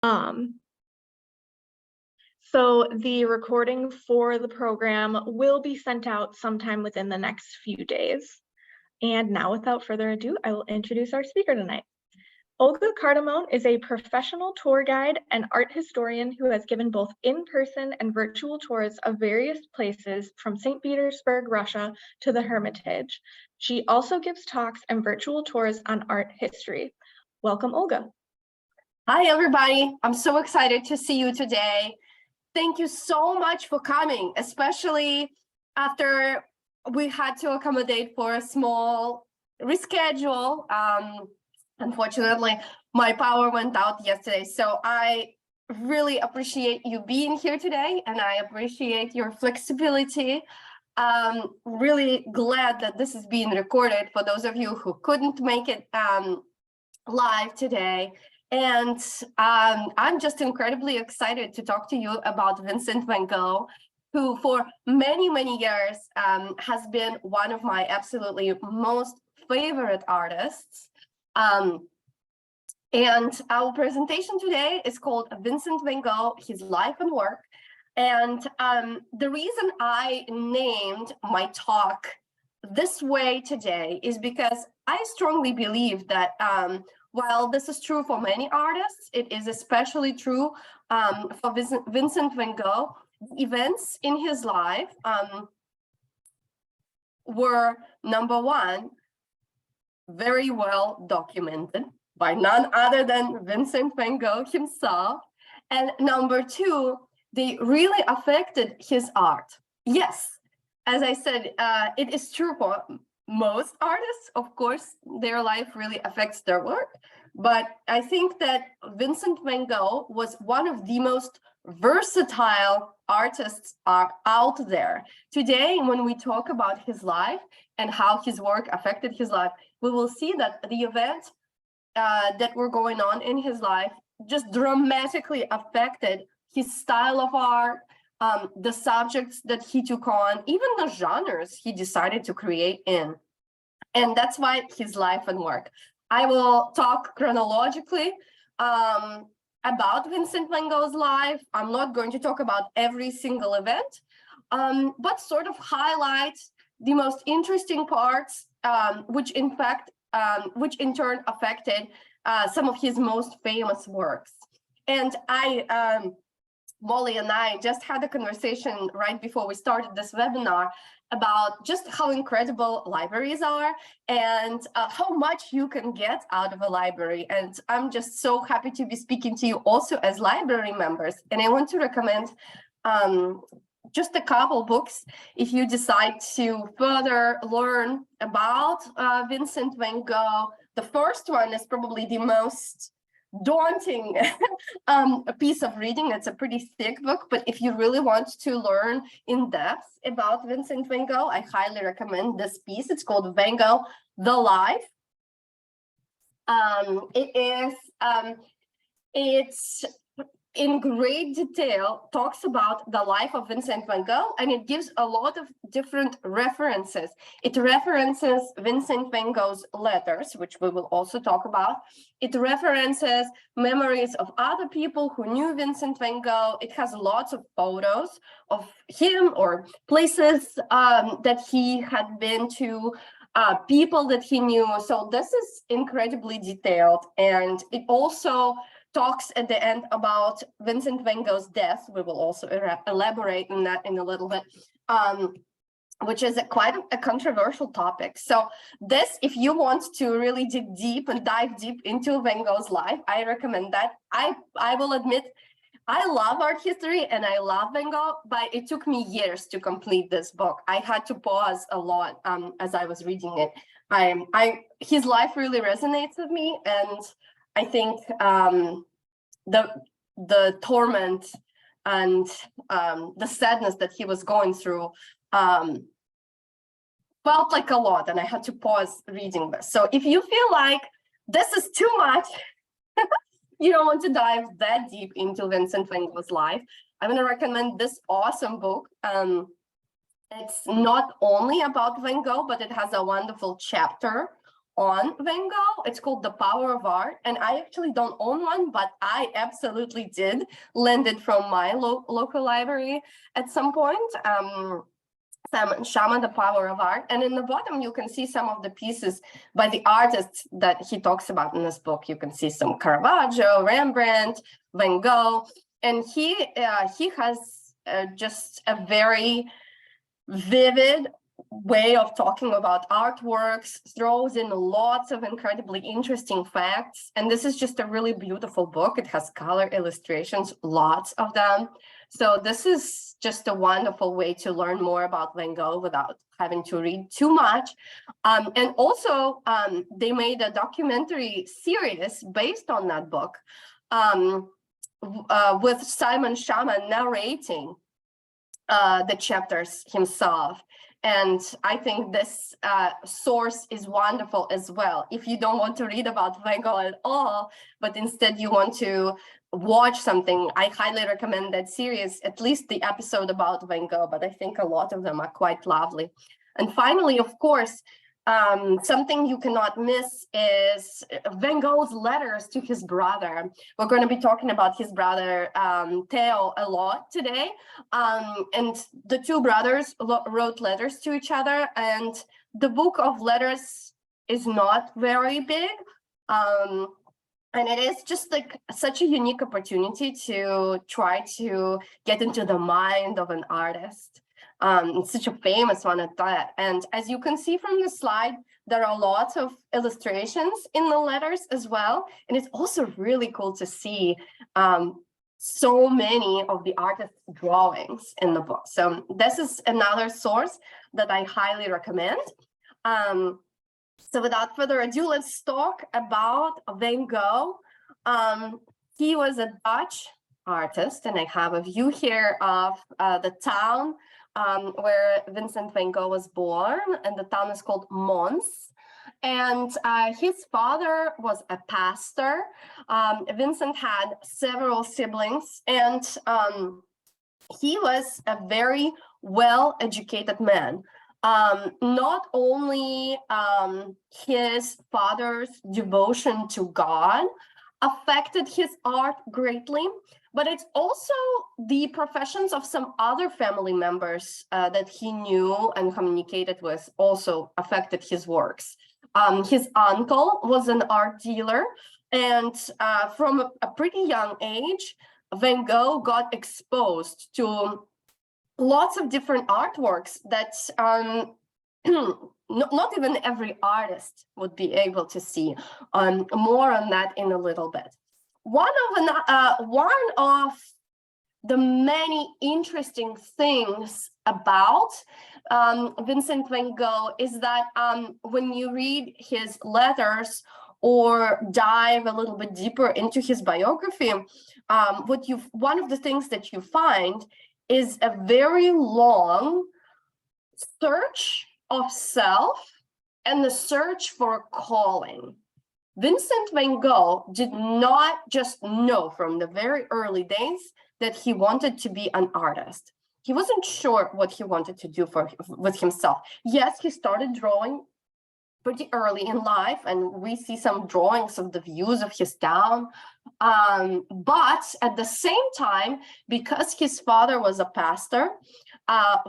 Um, so the recording for the program will be sent out sometime within the next few days. And now, without further ado, I will introduce our speaker tonight. Olga Cardamone is a professional tour guide and art historian who has given both in-person and virtual tours of various places from St. Petersburg, Russia to the Hermitage. She also gives talks and virtual tours on art history. Welcome, Olga. Hi, everybody. I'm so excited to see you today. Thank you so much for coming, especially after we had to accommodate for a small reschedule. Unfortunately, my power went out yesterday, so I really appreciate you being here today, and I appreciate your flexibility. Really glad that this is being recorded for those of you who couldn't make it live today. And I'm just incredibly excited to talk to you about Vincent Van Gogh, who for many, many years has been one of my absolutely most favorite artists. And our presentation today is called Vincent Van Gogh, His Life and Work. And the reason I named my talk this way today is because I strongly believe that while this is true for many artists, it is especially true for Vincent Van Gogh. Events in his life were, number one, very well documented by none other than Vincent Van Gogh himself. And number two, they really affected his art. Yes, as I said, it is true for most artists. Of course, their life really affects their work. But I think that Vincent Van Gogh was one of the most versatile artists out there. Today, when we talk about his life and how his work affected his life, we will see that the events that were going on in his life just dramatically affected his style of art, the subjects that he took on, even the genres he decided to create in. And that's why his life and work. I will talk chronologically about Vincent Van Gogh's life. I'm not going to talk about every single event, but sort of highlight the most interesting parts, which in turn affected some of his most famous works. And Molly and I just had a conversation right before we started this webinar about just how incredible libraries are and how much you can get out of a library. And I'm just so happy to be speaking to you also as library members. And I want to recommend just a couple books if you decide to further learn about Vincent Van Gogh. The first one is probably the most daunting a piece of reading. It's a pretty thick book, but if you really want to learn in depth about Vincent Van Gogh, I highly recommend this piece. It's called Van Gogh, The Life. It's in great detail talks about the life of Vincent Van Gogh, and it gives a lot of different references. It references Vincent Van Gogh's letters, which we will also talk about. It references memories of other people who knew Vincent Van Gogh. It has lots of photos of him or places that he had been to, people that he knew. So this is incredibly detailed, and it also talks at the end about Vincent Van Gogh's death. We will also elaborate on that in a little bit, which is quite a controversial topic. So this, if you want to really dig deep and dive deep into Van Gogh's life, I recommend that. I will admit, I love art history and I love Van Gogh, but it took me years to complete this book. I had to pause a lot as I was reading it. His life really resonates with me, and I think the torment and the sadness that he was going through felt like a lot, and I had to pause reading this. So if you feel like this is too much, you don't want to dive that deep into Vincent Van Gogh's life, I'm going to recommend this awesome book. It's not only about Van Gogh, but it has a wonderful chapter on Van Gogh. It's called The Power of Art. And I actually don't own one, but I absolutely did lend it from my local library at some point. Simon Schama, The Power of Art. And in the bottom, you can see some of the pieces by the artists that he talks about in this book. You can see some Caravaggio, Rembrandt, Van Gogh. And he has just a very vivid way of talking about artworks, throws in lots of incredibly interesting facts. And this is just a really beautiful book. It has color illustrations, lots of them. So this is just a wonderful way to learn more about Van Gogh without having to read too much. And also, they made a documentary series based on that book with Simon Schama narrating the chapters himself. And I think this source is wonderful as well. If you don't want to read about Van Gogh at all, but instead you want to watch something, I highly recommend that series, at least the episode about Van Gogh, but I think a lot of them are quite lovely. And finally, of course, something you cannot miss is Van Gogh's letters to his brother. We're going to be talking about his brother Theo a lot today. And the two brothers wrote letters to each other, and the book of letters is not very big. And it is just like such a unique opportunity to try to get into the mind of an artist. It's such a famous one at that. And as you can see from the slide, there are lots of illustrations in the letters as well. And it's also really cool to see so many of the artist's drawings in the book. So this is another source that I highly recommend. So without further ado, let's talk about Van Gogh. He was a Dutch artist, and I have a view here of the town where Vincent Van Gogh was born, and the town is called Mons. And his father was a pastor. Vincent had several siblings, and he was a very well-educated man. Not only his father's devotion to God affected his art greatly, but it's also the professions of some other family members that he knew and communicated with also affected his works. His uncle was an art dealer, and from a pretty young age, Van Gogh got exposed to lots of different artworks that not even every artist would be able to see. More on that in a little bit. One of the many interesting things about Vincent Van Gogh is that when you read his letters or dive a little bit deeper into his biography, one of the things that you find is a very long search of self and the search for a calling. Vincent Van Gogh did not just know from the very early days that he wanted to be an artist. He wasn't sure what he wanted to do with himself. Yes, he started drawing pretty early in life, and we see some drawings of the views of his town. But at the same time, because his father was a pastor,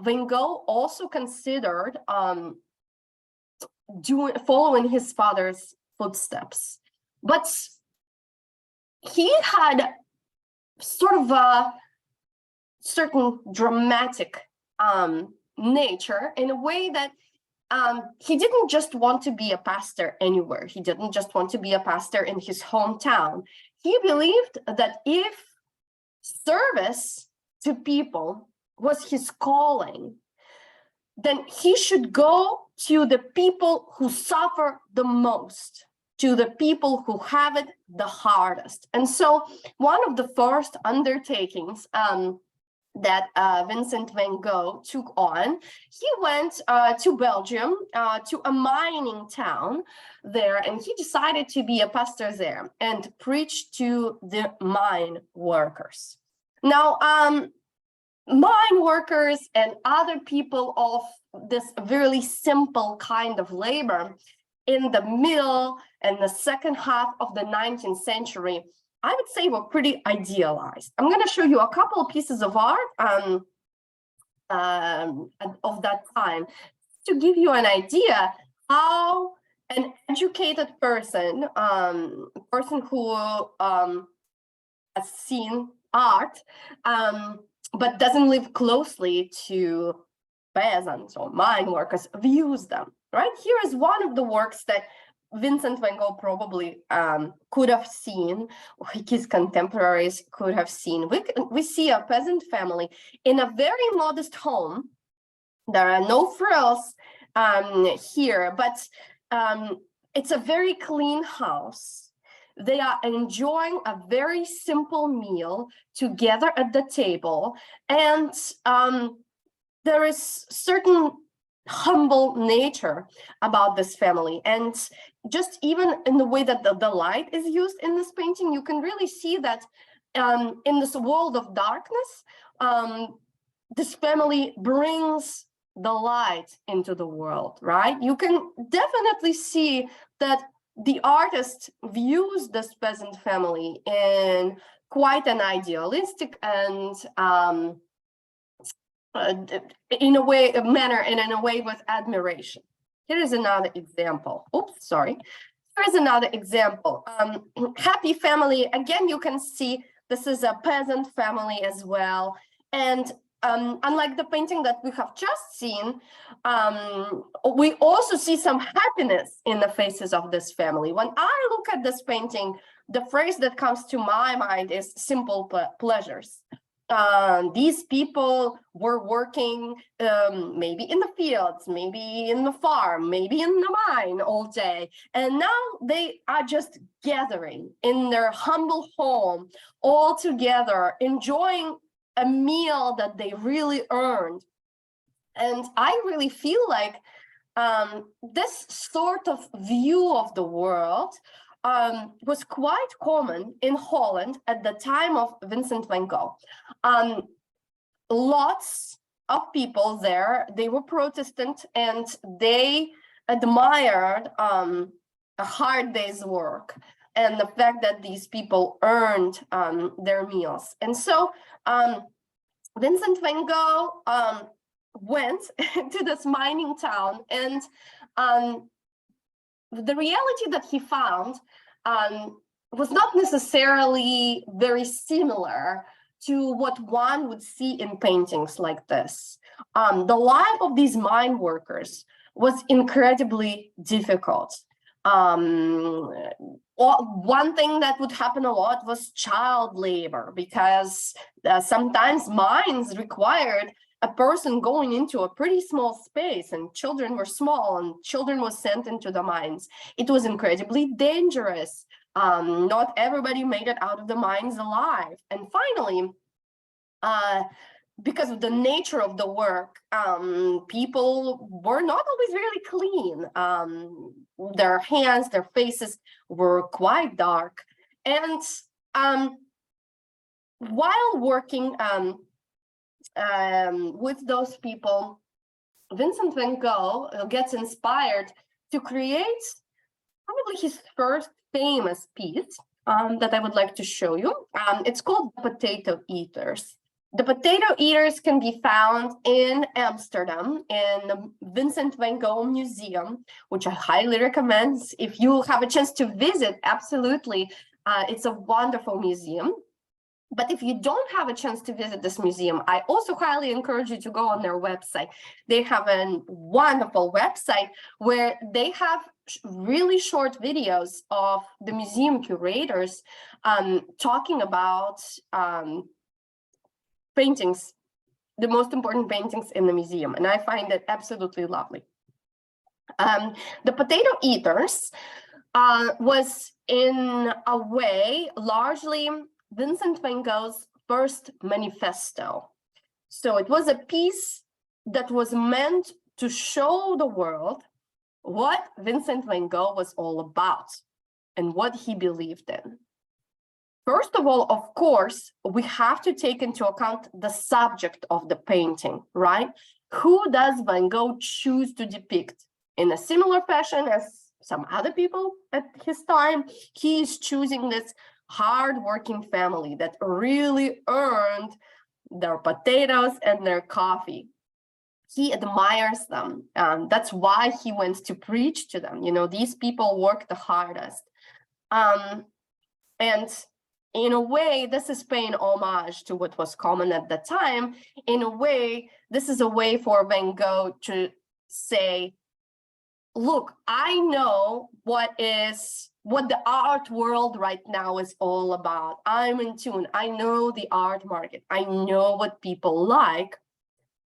Van Gogh also considered following his father's footsteps. But he had sort of a certain dramatic nature in a way that he didn't just want to be a pastor anywhere. He didn't just want to be a pastor in his hometown. He believed that if service to people was his calling, then he should go to the people who suffer the most, to the people who have it the hardest. And so one of the first undertakings that Vincent Van Gogh took on, he went to Belgium, to a mining town there, and he decided to be a pastor there and preach to the mine workers. Now, mine workers and other people of this really simple kind of labor in the middle and the second half of the 19th century, I would say were pretty idealized. I'm going to show you a couple of pieces of art of that time to give you an idea how an educated person, person who has seen art, but doesn't live closely to peasants or mine workers, views them, right? Here is one of the works that Vincent Van Gogh probably could have seen, his contemporaries could have seen. We see a peasant family in a very modest home. There are no frills here, but it's a very clean house. They are enjoying a very simple meal together at the table, and there is certain humble nature about this family. And just even in the way that the light is used in this painting, you can really see that in this world of darkness, this family brings the light into the world, right? You can definitely see that the artist views this peasant family in quite an idealistic and in a way, a manner, and in a way with admiration. Here is another example. Oops, sorry. Here's another example. Happy family. Again, you can see this is a peasant family as well. And unlike the painting that we have just seen, we also see some happiness in the faces of this family. When I look at this painting, the phrase that comes to my mind is simple pleasures. These people were working maybe in the fields, maybe in the farm, maybe in the mine all day. And now they are just gathering in their humble home all together, enjoying a meal that they really earned. And I really feel like this sort of view of the world was quite common in Holland at the time of Vincent van Gogh. Lots of people there, they were Protestant, and they admired a hard day's work and the fact that these people earned their meals. And so Vincent van Gogh went to this mining town, and the reality that he found was not necessarily very similar to what one would see in paintings like this. The life of these mine workers was incredibly difficult. One thing that would happen a lot was child labor, because sometimes mines required a person going into a pretty small space, and children were small, and children were sent into the mines. It was incredibly dangerous. Not everybody made it out of the mines alive. And finally, because of the nature of the work, people were not always really clean. Their hands, their faces were quite dark. And while working with those people, Vincent van Gogh gets inspired to create probably his first famous piece that I would like to show you. It's called The Potato Eaters. The Potato Eaters can be found in Amsterdam in the Vincent van Gogh Museum, which I highly recommend. If you have a chance to visit, absolutely, it's a wonderful museum. But if you don't have a chance to visit this museum, I also highly encourage you to go on their website. They have a wonderful website where they have really short videos of the museum curators talking about paintings, the most important paintings in the museum. And I find it absolutely lovely. The Potato Eaters was in a way largely Vincent van Gogh's first manifesto. So it was a piece that was meant to show the world what Vincent van Gogh was all about and what he believed in. First of all, of course, we have to take into account the subject of the painting, right? Who does Van Gogh choose to depict? In a similar fashion as some other people at his time, he is choosing this hardworking family that really earned their potatoes and their coffee. He admires them. That's why he went to preach to them. You know, these people work the hardest. And in a way, this is paying homage to what was common at the time. In a way, this is a way for Van Gogh to say, look, I know what the art world right now is all about. I'm in tune. I know the art market. I know what people like.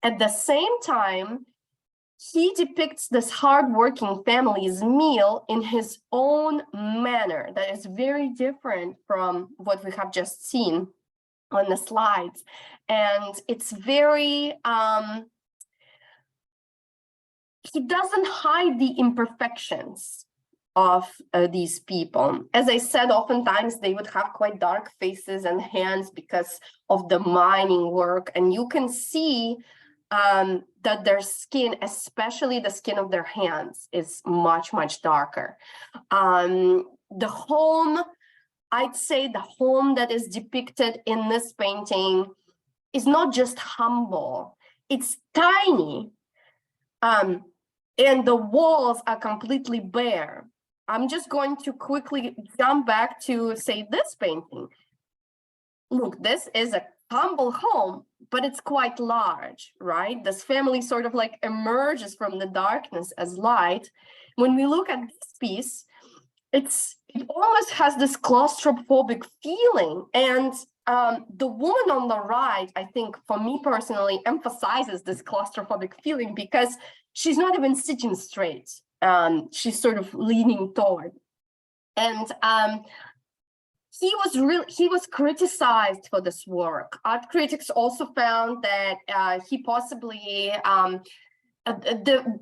At the same time, he depicts this hardworking family's meal in his own manner that is very different from what we have just seen on the slides. And it's very, he doesn't hide the imperfections of these people. As I said, oftentimes they would have quite dark faces and hands because of the mining work. And you can see that their skin, especially the skin of their hands, is much, much darker. The home, I'd say the home that is depicted in this painting is not just humble, it's tiny. And the walls are completely bare. I'm just going to quickly jump back to say this painting. Look, this is a humble home, but it's quite large, right? This family sort of like emerges from the darkness as light. When we look at this piece, it almost has this claustrophobic feeling. And the woman on the right, I think, for me personally, emphasizes this claustrophobic feeling because she's not even sitting straight. She's sort of leaning toward. And he was criticized for this work. Art critics also found that he possibly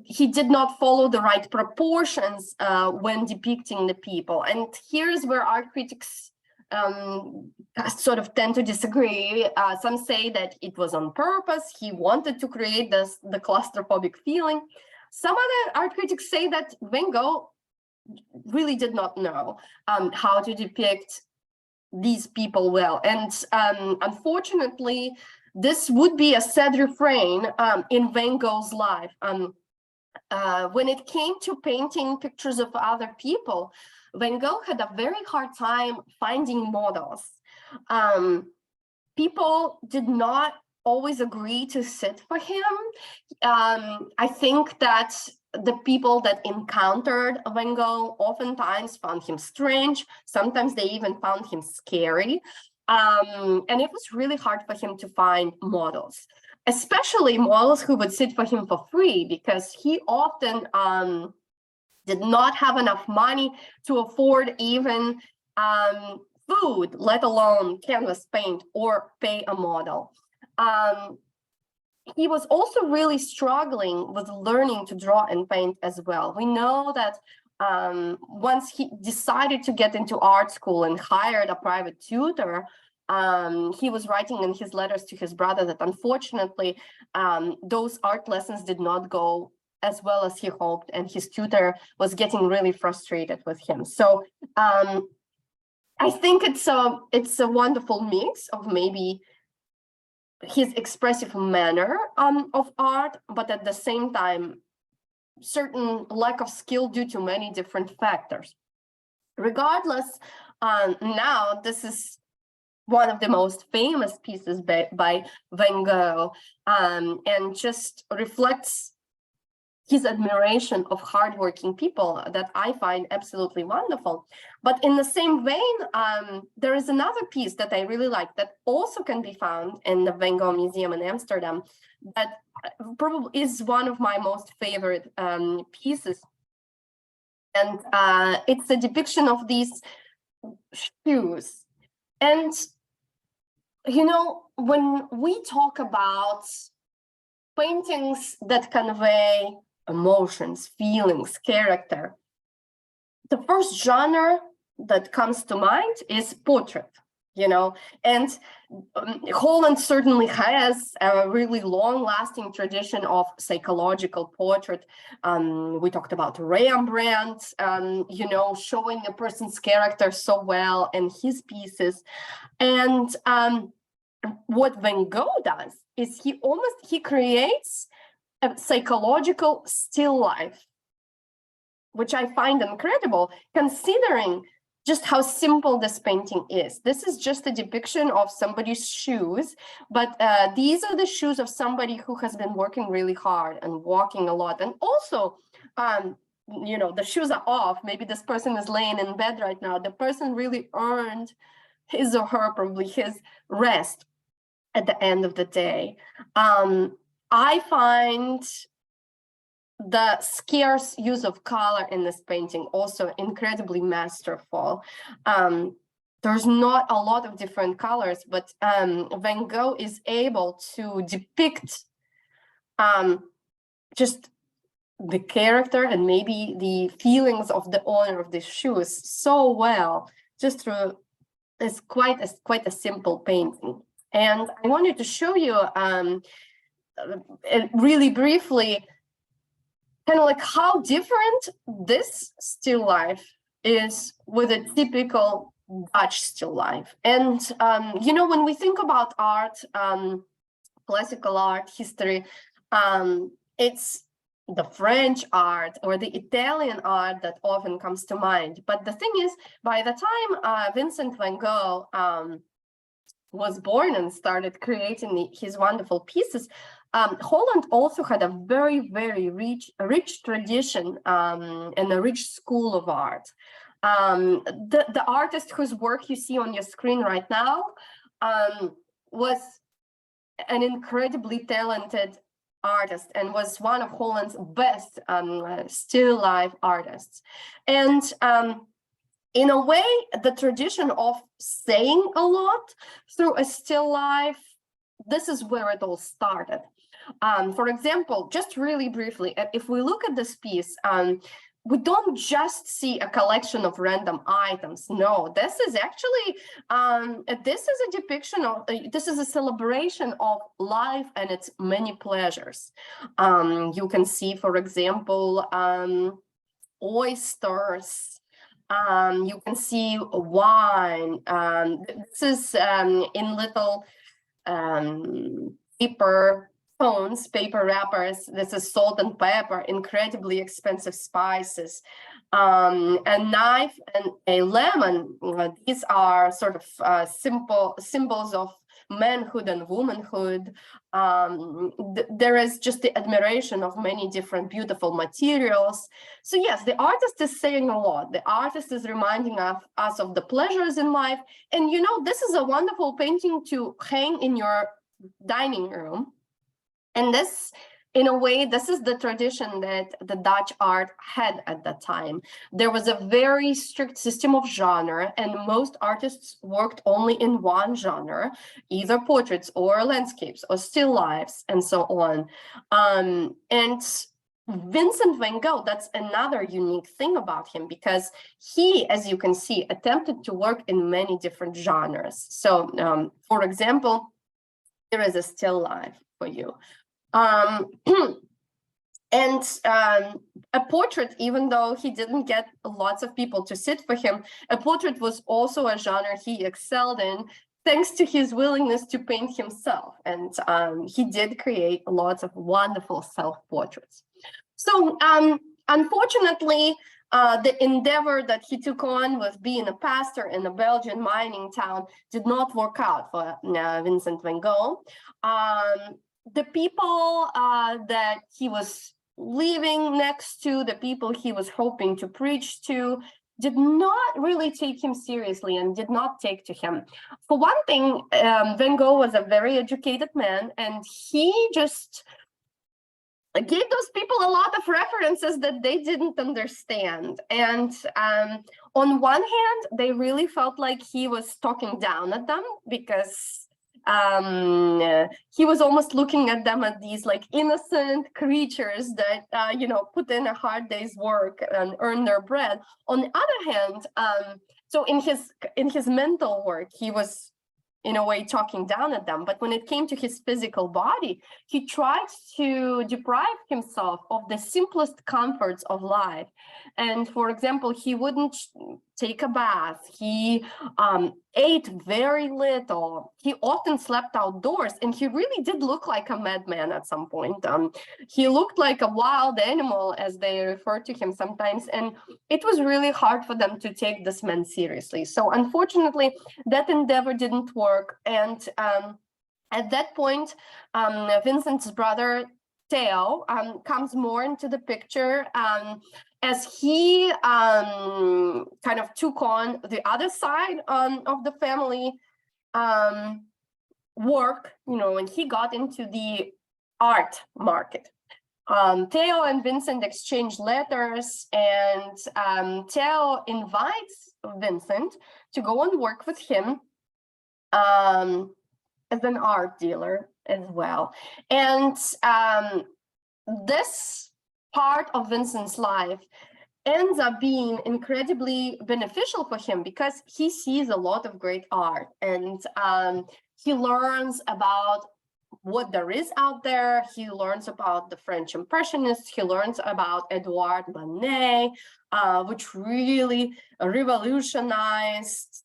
he did not follow the right proportions when depicting the people. And here's where art critics sort of tend to disagree. Some say that it was on purpose. He wanted to create the claustrophobic feeling. Some other art critics say that Van Gogh really did not know how to depict these people well. And unfortunately, this would be a sad refrain in Van Gogh's life. When it came to painting pictures of other people, Van Gogh had a very hard time finding models. People did not always agree to sit for him. I think that the people that encountered Van Gogh oftentimes found him strange. Sometimes they even found him scary. And it was really hard for him to find models, especially models who would sit for him for free, because he often did not have enough money to afford even food, let alone canvas paint or pay a model. He was also really struggling with learning to draw and paint as well. We know that once he decided to get into art school and hired a private tutor, he was writing in his letters to his brother that unfortunately those art lessons did not go as well as he hoped, and his tutor was getting really frustrated with him. So I think it's a wonderful mix of maybe his expressive manner of art, but at the same time, certain lack of skill due to many different factors. Regardless, now this is one of the most famous pieces by Van Gogh, and just reflects his admiration of hardworking people that I find absolutely wonderful. But in the same vein, there is another piece that I really like that also can be found in the Van Gogh Museum in Amsterdam that probably is one of my most favorite pieces. And it's a depiction of these shoes. And, you know, when we talk about paintings that convey emotions, feelings, character, the first genre that comes to mind is portrait. And Holland certainly has a really long-lasting tradition of psychological portrait. We talked about Rembrandt, showing a person's character so well in his pieces. And what Van Gogh does is he creates a psychological still life, which I find incredible, considering just how simple this painting is. This is just a depiction of somebody's shoes, but these are the shoes of somebody who has been working really hard and walking a lot. And also, the shoes are off. Maybe this person is laying in bed right now. The person really earned his or her, probably his rest at the end of the day. I find the scarce use of color in this painting also incredibly masterful. There's not a lot of different colors, but Van Gogh is able to depict just the character and maybe the feelings of the owner of the shoes so well, just through it's quite a simple painting. And I wanted to show you really briefly kind of like how different this still life is with a typical Dutch still life. And, when we think about art, classical art history, it's the French art or the Italian art that often comes to mind. But the thing is, by the time Vincent Van Gogh was born and started creating his wonderful pieces, Holland also had a very, very rich tradition and a rich school of art. The artist whose work you see on your screen right now was an incredibly talented artist and was one of Holland's best still life artists. And in a way, the tradition of saying a lot through a still life, this is where it all started. For example, just really briefly, if we look at this piece, we don't just see a collection of random items. No, this is actually, this is a depiction of, this is a celebration of life and its many pleasures. You can see, for example, oysters. You can see wine. This is in little paper cones, paper wrappers. This is salt and pepper, incredibly expensive spices. A knife and a lemon. These are sort of simple symbols of manhood and womanhood. There is just the admiration of many different beautiful materials. So yes, the artist is saying a lot. The artist is reminding us of the pleasures in life. And this is a wonderful painting to hang in your dining room. And this, in a way, this is the tradition that the Dutch art had at that time. There was a very strict system of genre, and most artists worked only in one genre, either portraits or landscapes or still lifes and so on. And Vincent Van Gogh, that's another unique thing about him, because he, as you can see, attempted to work in many different genres. So, for example, here is a still life for you. And a portrait, even though he didn't get lots of people to sit for him, a portrait was also a genre he excelled in, thanks to his willingness to paint himself. And he did create lots of wonderful self-portraits. So unfortunately, the endeavor that he took on with being a pastor in a Belgian mining town did not work out for Vincent Van Gogh. The people that he was living next to, the people he was hoping to preach to, did not really take him seriously and did not take to him. For one thing, Van Gogh was a very educated man, and he just gave those people a lot of references that they didn't understand. And on one hand, they really felt like he was talking down at them, because he was almost looking at them as these like innocent creatures that put in a hard day's work and earn their bread. On the other hand, So in his mental work, he was in a way talking down at them, but when it came to his physical body, he tried to deprive himself of the simplest comforts of life. And for example, he wouldn't take a bath. He ate very little. He often slept outdoors, and he really did look like a madman at some point. He looked like a wild animal, as they refer to him sometimes, and it was really hard for them to take this man seriously. So unfortunately, that endeavor didn't work. And at that point, Vincent's brother, Theo, comes more into the picture as he kind of took on the other side of the family work, and he got into the art market. Theo and Vincent exchange letters, and Theo invites Vincent to go and work with him as an art dealer as well. And this part of Vincent's life ends up being incredibly beneficial for him because he sees a lot of great art, and he learns about what there is out there. He learns about the French Impressionists. He learns about Edouard Manet, which really revolutionized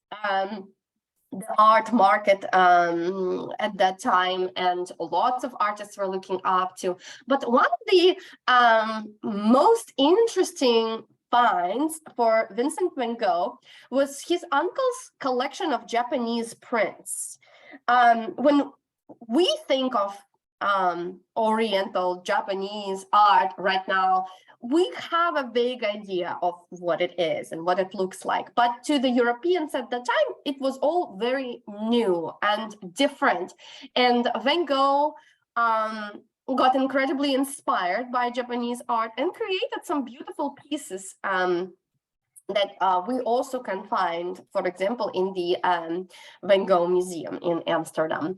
the art market at that time, and lots of artists were looking up to. But one of the most interesting finds for Vincent Van Gogh was his uncle's collection of Japanese prints. When we think of Oriental Japanese art right now, we have a vague idea of what it is and what it looks like. But to the Europeans at the time, it was all very new and different. And Van Gogh got incredibly inspired by Japanese art and created some beautiful pieces that we also can find, for example, in the Van Gogh Museum in Amsterdam.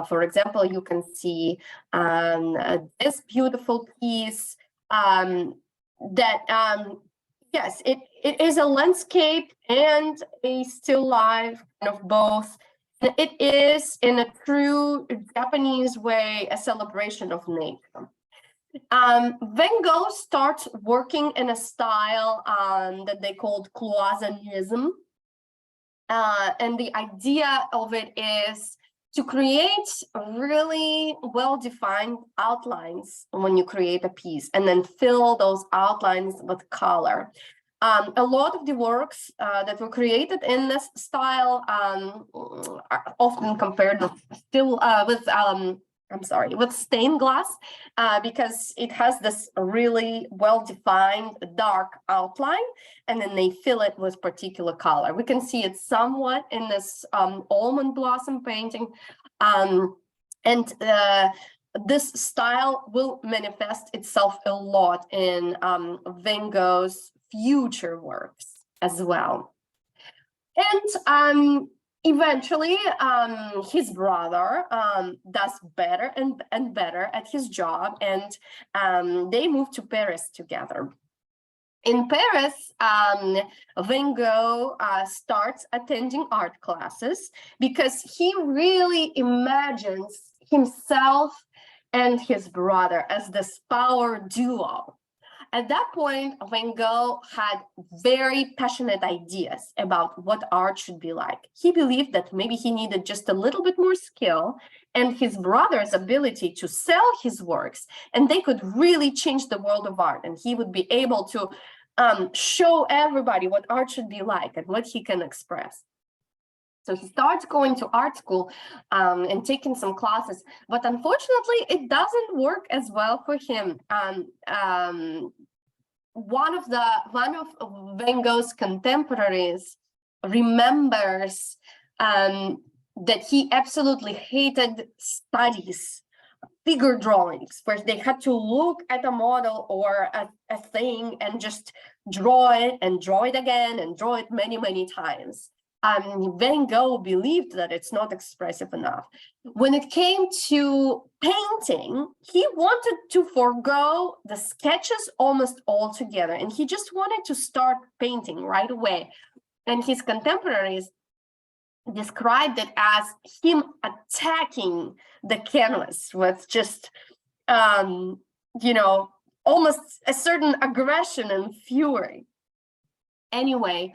For example, you can see this beautiful piece yes, it is a landscape and a still life, kind of both. It is, in a true Japanese way, a celebration of nature. Van Gogh starts working in a style that they called cloisonnism. And the idea of it is to create really well-defined outlines when you create a piece, and then fill those outlines with color. A lot of the works that were created in this style are often compared with stained glass, because it has this really well-defined dark outline, and then they fill it with particular color. We can see it somewhat in this almond blossom painting, and this style will manifest itself a lot in Van Gogh's future works as well. And eventually, his brother does better and better at his job, and they move to Paris together. In Paris, Van Gogh starts attending art classes because he really imagines himself and his brother as this power duo. At that point, Van Gogh had very passionate ideas about what art should be like. He believed that maybe he needed just a little bit more skill and his brother's ability to sell his works, and they could really change the world of art, and he would be able to show everybody what art should be like and what he can express. So he starts going to art school and taking some classes, but unfortunately, it doesn't work as well for him. One of Van Gogh's contemporaries remembers that he absolutely hated studies, figure drawings, where they had to look at a model or a thing and just draw it and draw it again and draw it many, many times. Van Gogh believed that it's not expressive enough. When it came to painting, he wanted to forego the sketches almost altogether, and he just wanted to start painting right away. and his contemporaries described it as him attacking the canvas with just, almost a certain aggression and fury. Anyway,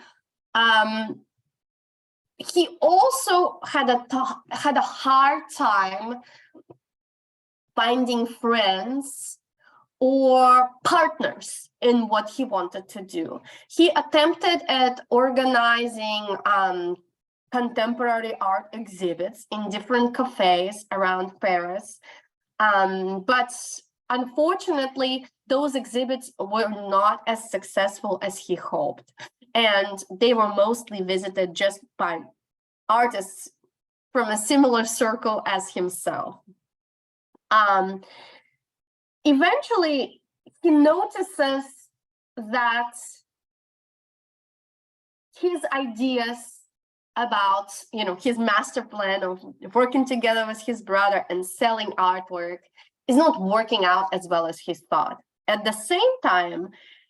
he also had a hard time finding friends or partners in what he wanted to do. He attempted at organizing contemporary art exhibits in different cafes around Paris, but unfortunately, those exhibits were not as successful as he hoped, and they were mostly visited just by artists from a similar circle as himself. Eventually, he notices that his ideas about, his master plan of working together with his brother and selling artwork is not working out as well as he thought. At the same time,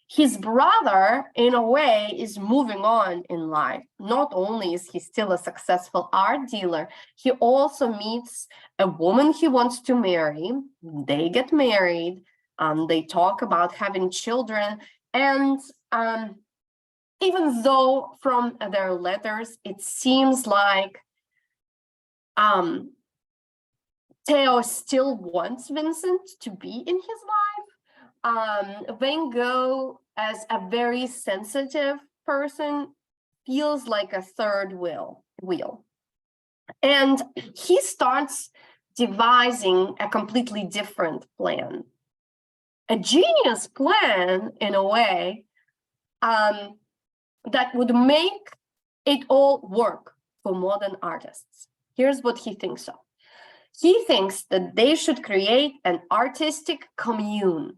his brother, in a way, is moving on in life. Not only is he still a successful art dealer, he also meets a woman he wants to marry. They get married. They talk about having children. And even though from their letters, it seems like Theo still wants Vincent to be in his life, Van Gogh, as a very sensitive person, feels like a third wheel. And he starts devising a completely different plan. A genius plan, in a way, that would make it all work for modern artists. Here's what he thinks of. He thinks that they should create an artistic commune,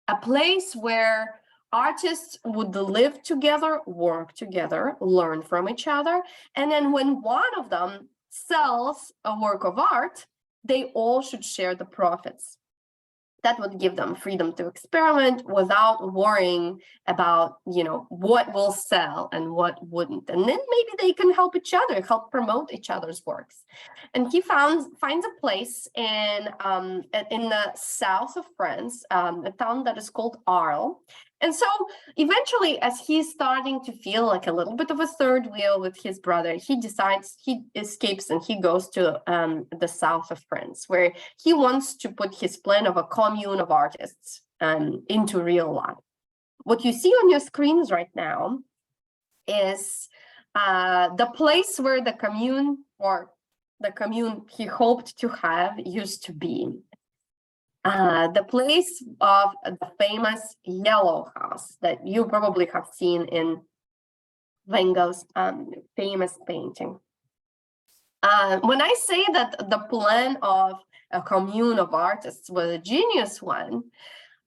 a place where artists would live together, work together, learn from each other, and then when one of them sells a work of art, they all should share the profits. That would give them freedom to experiment without worrying about, what will sell and what wouldn't. And then maybe they can help each other, help promote each other's works. And he finds a place in the south of France, a town that is called Arles. And so eventually, as he's starting to feel like a little bit of a third wheel with his brother, he decides, he escapes and he goes to the south of France, where he wants to put his plan of a commune of artists into real life. What you see on your screens right now is the place where the commune he hoped to have used to be. The place of the famous Yellow House that you probably have seen in Van Gogh's famous painting. When I say that the plan of a commune of artists was a genius one,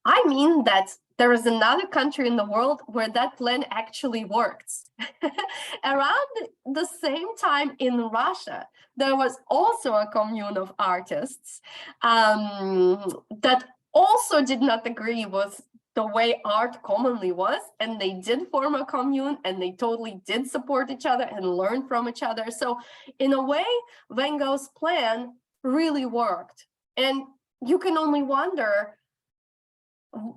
I mean that there is another country in the world where that plan actually works. Around the same time in Russia, there was also a commune of artists that also did not agree with the way art commonly was, and they did form a commune, and they totally did support each other and learn from each other. So in a way, Van Gogh's plan really worked. And you can only wonder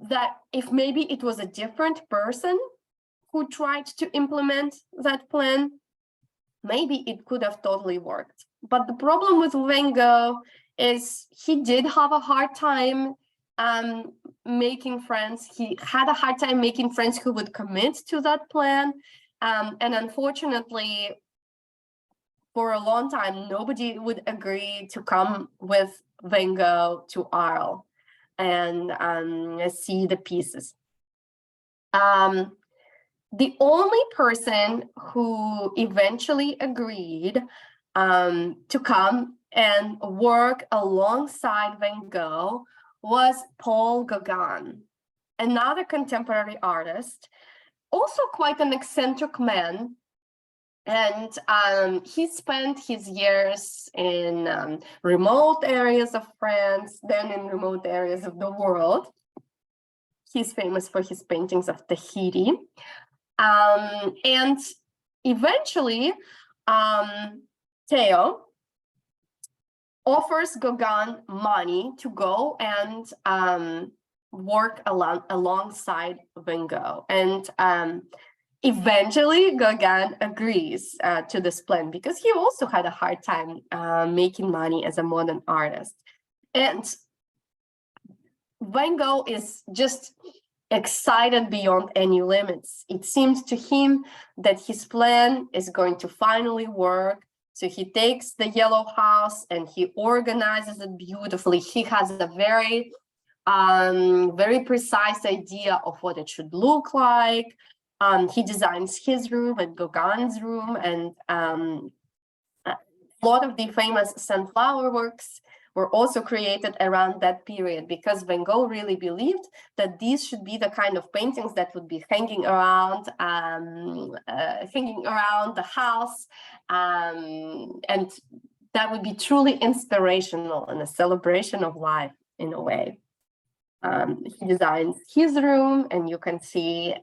that if maybe it was a different person who tried to implement that plan, maybe it could have totally worked. But the problem with Van Gogh is he did have a hard time making friends. He had a hard time making friends who would commit to that plan. And unfortunately, for a long time, nobody would agree to come with Van Gogh to Arles and see the pieces. The only person who eventually agreed to come and work alongside Van Gogh was Paul Gauguin, another contemporary artist, also quite an eccentric man. And he spent his years in remote areas of France, then in remote areas of the world. He's famous for his paintings of Tahiti. And eventually, Theo offers Gauguin money to go and work alongside Van Gogh. And eventually Gauguin agrees to this plan because he also had a hard time making money as a modern artist. And Van Gogh is just excited beyond any limits. It seems to him that his plan is going to finally work. So he takes the yellow house and he organizes it beautifully. He has a very, very precise idea of what it should look like. He designs his room and Gauguin's room, and a lot of the famous sunflower works were also created around that period because Van Gogh really believed that these should be the kind of paintings that would be hanging around the house, and that would be truly inspirational and a celebration of life in a way. He designs his room, and you can see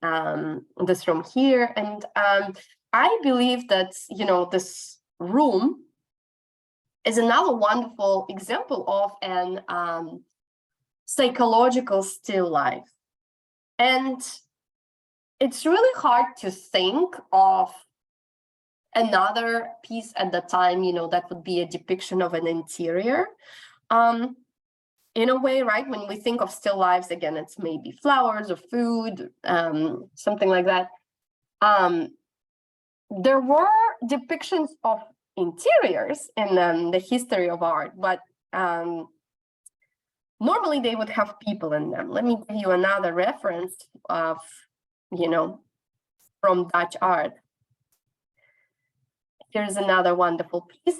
this room here. And I believe that, you know, this room is another wonderful example of an psychological still life. And it's really hard to think of another piece at the time, you know, that would be a depiction of an interior. In a way, right? When we think of still lives, again, it's maybe flowers or food, something like that. There were depictions of interiors in the history of art, but normally they would have people in them. Let me give you another reference of, you know, from Dutch art. Here's another wonderful piece.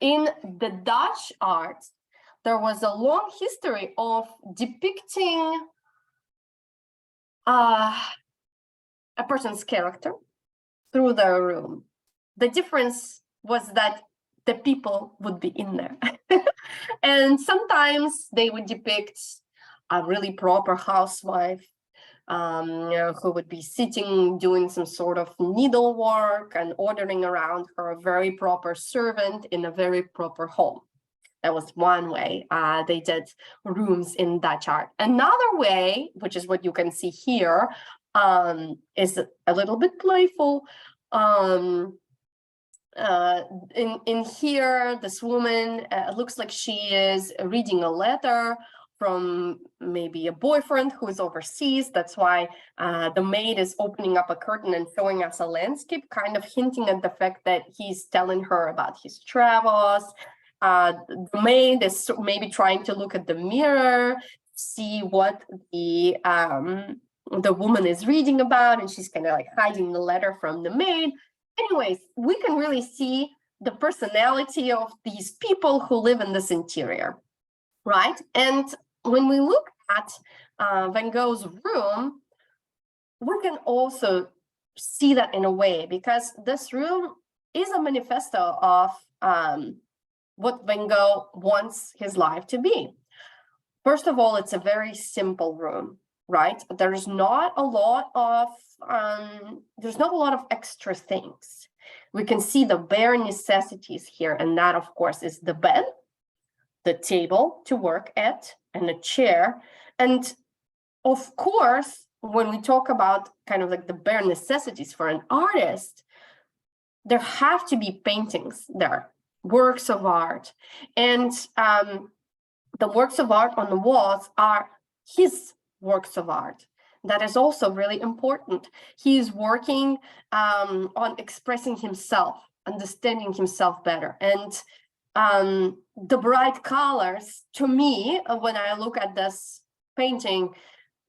In the Dutch art, there was a long history of depicting a person's character through their room. The difference was that the people would be in there. And sometimes they would depict a really proper housewife, who would be sitting doing some sort of needlework and ordering around her a very proper servant in a very proper home. That was one way they did rooms in Dutch art. Another way, which is what you can see here, is a little bit playful. In here, this woman looks like she is reading a letter from maybe a boyfriend who is overseas. That's why the maid is opening up a curtain and showing us a landscape, kind of hinting at the fact that he's telling her about his travels. The maid is maybe trying to look at the mirror, see what the woman is reading about, and she's kind of like hiding the letter from the maid. Anyways, we can really see the personality of these people who live in this interior, right? And when we look at Van Gogh's room, we can also see that in a way, because this room is a manifesto of what Van Gogh wants his life to be. First of all, it's a very simple room, right? There's not a lot of extra things. We can see the bare necessities here, and that, of course, is the bed, the table to work at, and a chair. And of course, when we talk about kind of like the bare necessities for an artist, there have to be paintings there, works of art. And the works of art on the walls are his works of art. That is also really important. He is working on expressing himself, understanding himself better. And the bright colors, to me, when I look at this painting,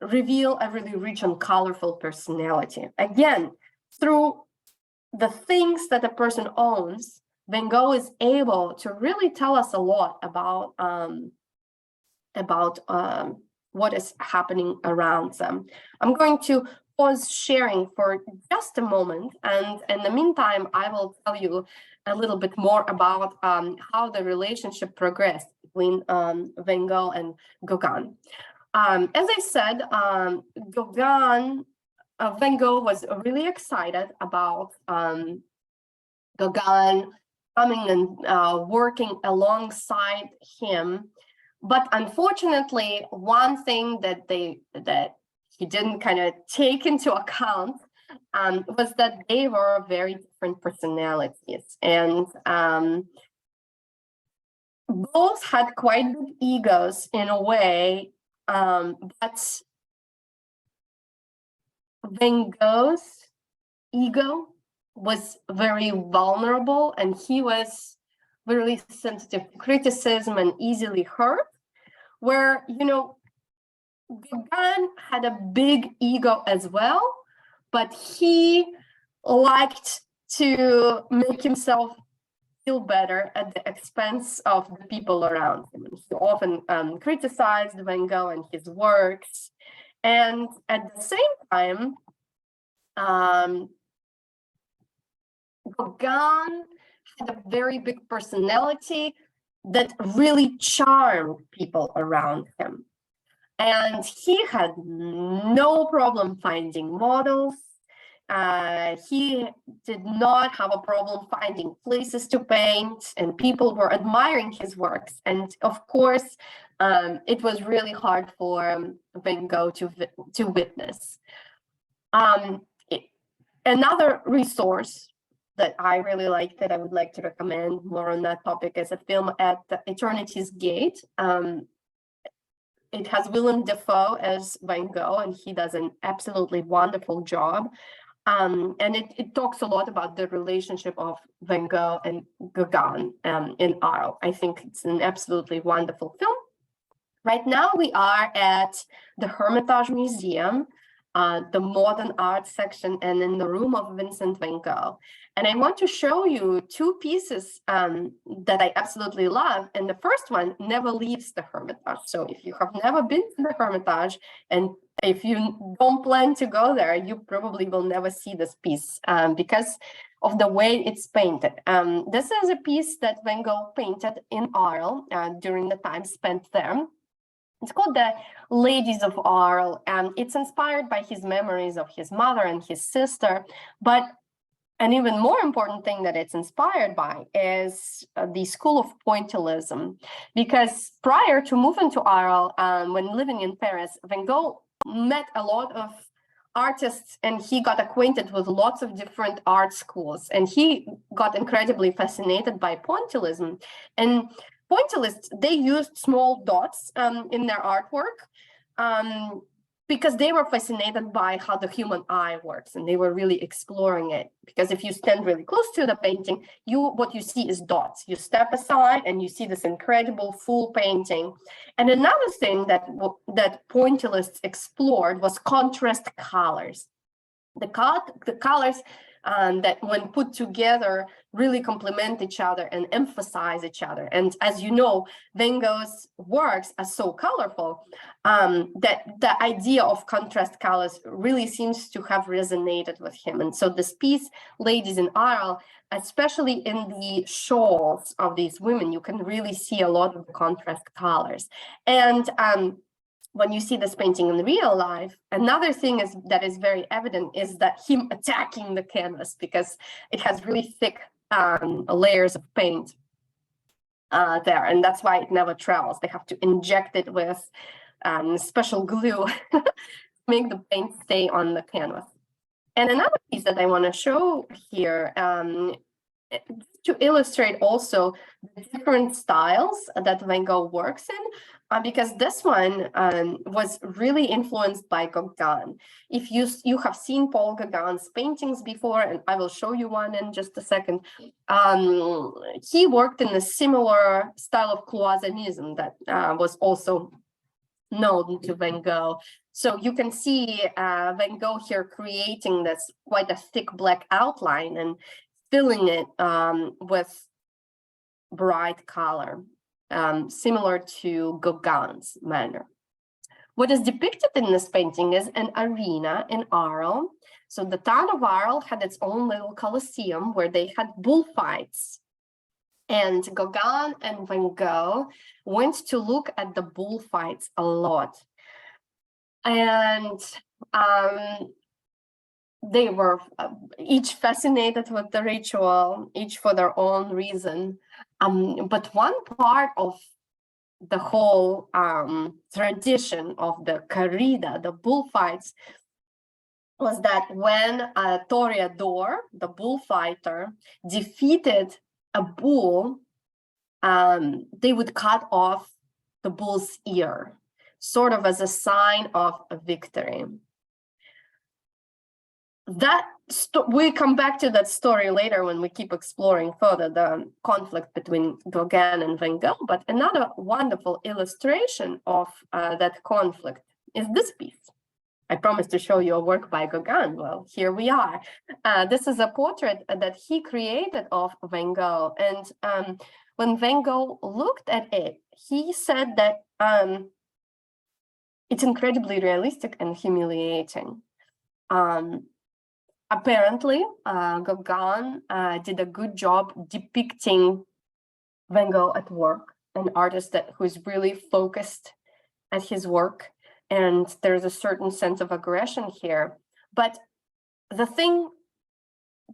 reveal a really rich and colorful personality. Again, through the things that a person owns, Van Gogh is able to really tell us a lot about what is happening around them. I'm going to pause sharing for just a moment, and in the meantime, I will tell you a little bit more about how the relationship progressed between Van Gogh and Gauguin. As I said, Gauguin Van Gogh was really excited about Gauguin coming and working alongside him. But unfortunately, one thing that he didn't kind of take into account was that they were very different personalities, and both had quite big egos in a way, but Van Gogh's ego was very vulnerable, and he was really sensitive to criticism and easily hurt, where, you know, Gauguin had a big ego as well, but he liked to make himself feel better at the expense of the people around him. He often criticized Van Gogh and his works, and at the same time, Gauguin had a very big personality that really charmed people around him. And he had no problem finding models. He did not have a problem finding places to paint, and people were admiring his works. And of course, it was really hard for Van Gogh to witness. Another resource that I really like, that I would like to recommend more on that topic, is a film At Eternity's Gate. It has Willem Dafoe as Van Gogh, and he does an absolutely wonderful job. And it talks a lot about the relationship of Van Gogh and Gauguin in Arles. I think it's an absolutely wonderful film. Right now we are at the Hermitage Museum, the modern art section, and in the room of Vincent Van Gogh. And I want to show you two pieces that I absolutely love. And the first one never leaves the Hermitage. So if you have never been to the Hermitage, and if you don't plan to go there, you probably will never see this piece because of the way it's painted. This is a piece that Van Gogh painted in Arles during the time spent there. It's called The Ladies of Arles, and it's inspired by his memories of his mother and his sister. But an even more important thing that it's inspired by is the school of pointillism, because prior to moving to Arles, when living in Paris, Van Gogh met a lot of artists, and he got acquainted with lots of different art schools, and he got incredibly fascinated by pointillism. And pointillists, they used small dots in their artwork because they were fascinated by how the human eye works, and they were really exploring it. Because if you stand really close to the painting, what you see is dots. You step aside and you see this incredible full painting. And another thing that pointillists explored was contrast colors. The colors that, when put together, really complement each other and emphasize each other. And as you know, Van Gogh's works are so colorful that the idea of contrast colors really seems to have resonated with him. And so this piece, Ladies in Arles, especially in the shawls of these women, you can really see a lot of the contrast colors. And when you see this painting in real life, another thing that is very evident is that him attacking the canvas, because it has really thick layers of paint there, and that's why it never travels. They have to inject it with special glue to make the paint stay on the canvas. And another piece that I want to show here to illustrate also the different styles that Van Gogh works in, because this one was really influenced by Gauguin. If you have seen Paul Gauguin's paintings before, and I will show you one in just a second, he worked in a similar style of cloisonnism that was also known to Van Gogh. So you can see Van Gogh here creating this quite a thick black outline and filling it with bright color, similar to Gauguin's manner. What is depicted in this painting is an arena in Arles. So the town of Arles had its own little Colosseum where they had bullfights. And Gauguin and Van Gogh went to look at the bullfights a lot. And they were each fascinated with the ritual, each for their own reason. But one part of the whole tradition of the corrida, the bullfights, was that when a toreador, the bullfighter, defeated a bull, they would cut off the bull's ear, sort of as a sign of a victory. That we come back to that story later when we keep exploring further the conflict between Gauguin and Van Gogh. But another wonderful illustration of that conflict is this piece. I promised to show you a work by Gauguin. Well, here we are. This is a portrait that he created of Van Gogh. And when Van Gogh looked at it, he said that it's incredibly realistic and humiliating. Apparently, Gauguin did a good job depicting Van Gogh at work, an artist who is really focused at his work, and there's a certain sense of aggression here. But the thing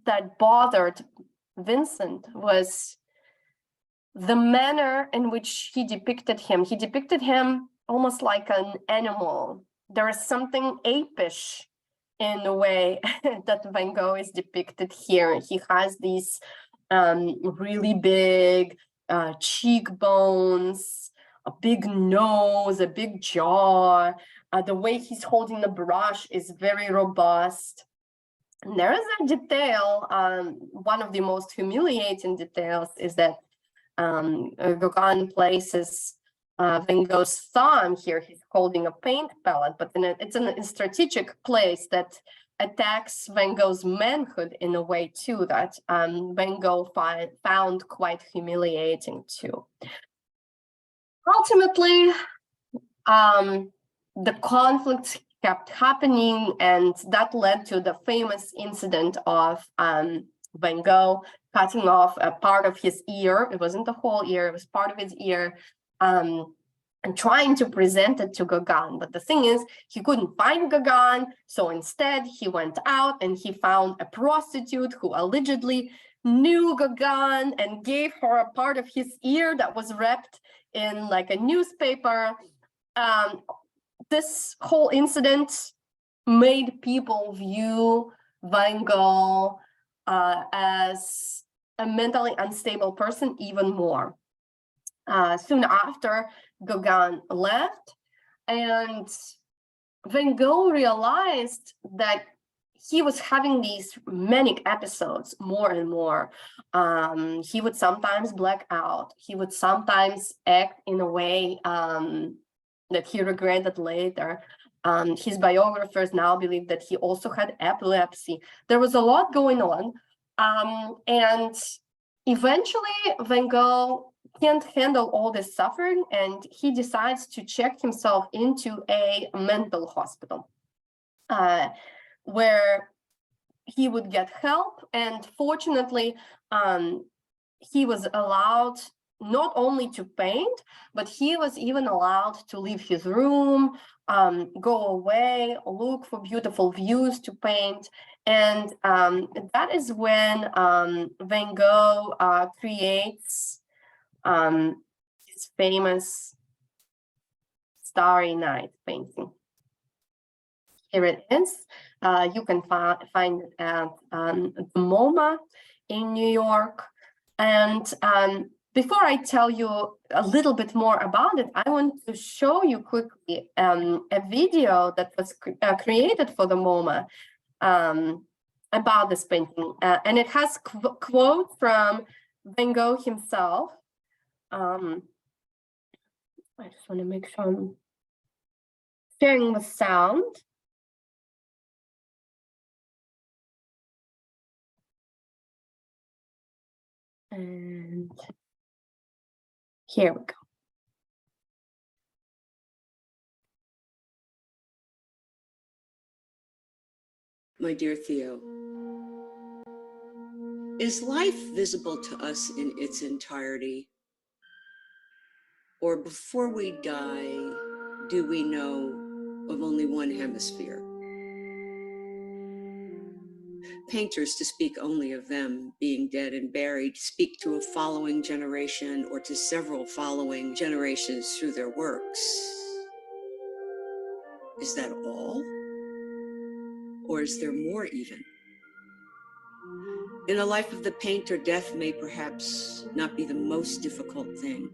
that bothered Vincent was the manner in which he depicted him. He depicted him almost like an animal. There is something apish in the way that Van Gogh is depicted here. He has these really big cheekbones, a big nose, a big jaw. The way he's holding the brush is very robust. And there is a detail, one of the most humiliating details is that Gauguin places Van Gogh's thumb here. He's holding a paint palette, but it's in a strategic place that attacks Van Gogh's manhood in a way too that Van Gogh found quite humiliating too. Ultimately, the conflicts kept happening, and that led to the famous incident of Van Gogh cutting off a part of his ear. It wasn't the whole ear, it was part of his ear, and trying to present it to Gauguin. But the thing is, he couldn't find Gauguin, so instead he went out and he found a prostitute who allegedly knew Gauguin and gave her a part of his ear that was wrapped in like a newspaper. This whole incident made people view Van Gogh as a mentally unstable person even more. Soon after, Gauguin left, and Van Gogh realized that he was having these manic episodes more and more. He would sometimes black out. He would sometimes act in a way that he regretted later. His biographers now believe that he also had epilepsy. There was a lot going on. And eventually, Van Gogh can't handle all this suffering, and he decides to check himself into a mental hospital where he would get help. And fortunately, he was allowed not only to paint, but he was even allowed to leave his room, go away, look for beautiful views to paint. And that is when Van Gogh creates his famous Starry Night painting. Here it is. You can find it at the MoMA in New York. And before I tell you a little bit more about it, I want to show you quickly a video that was created for the MoMA about this painting. And it has quote from Van Gogh himself. I just want to make sure I'm sharing the sound. And here we go. My dear Theo, is life visible to us in its entirety? Or before we die, do we know of only one hemisphere? Painters, to speak only of them being dead and buried, speak to a following generation or to several following generations through their works. Is that all? Or is there more even? In the life of the painter, death may perhaps not be the most difficult thing.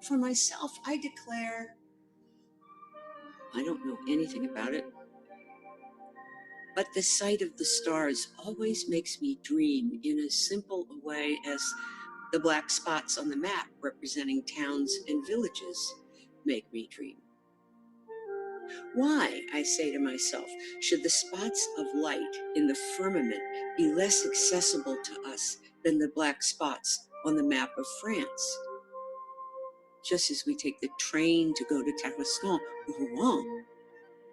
For myself, I declare, I don't know anything about it, but the sight of the stars always makes me dream in as simple a way as the black spots on the map representing towns and villages make me dream. Why, I say to myself, should the spots of light in the firmament be less accessible to us than the black spots on the map of France? Just as we take the train to go to Tarascon or Rouen,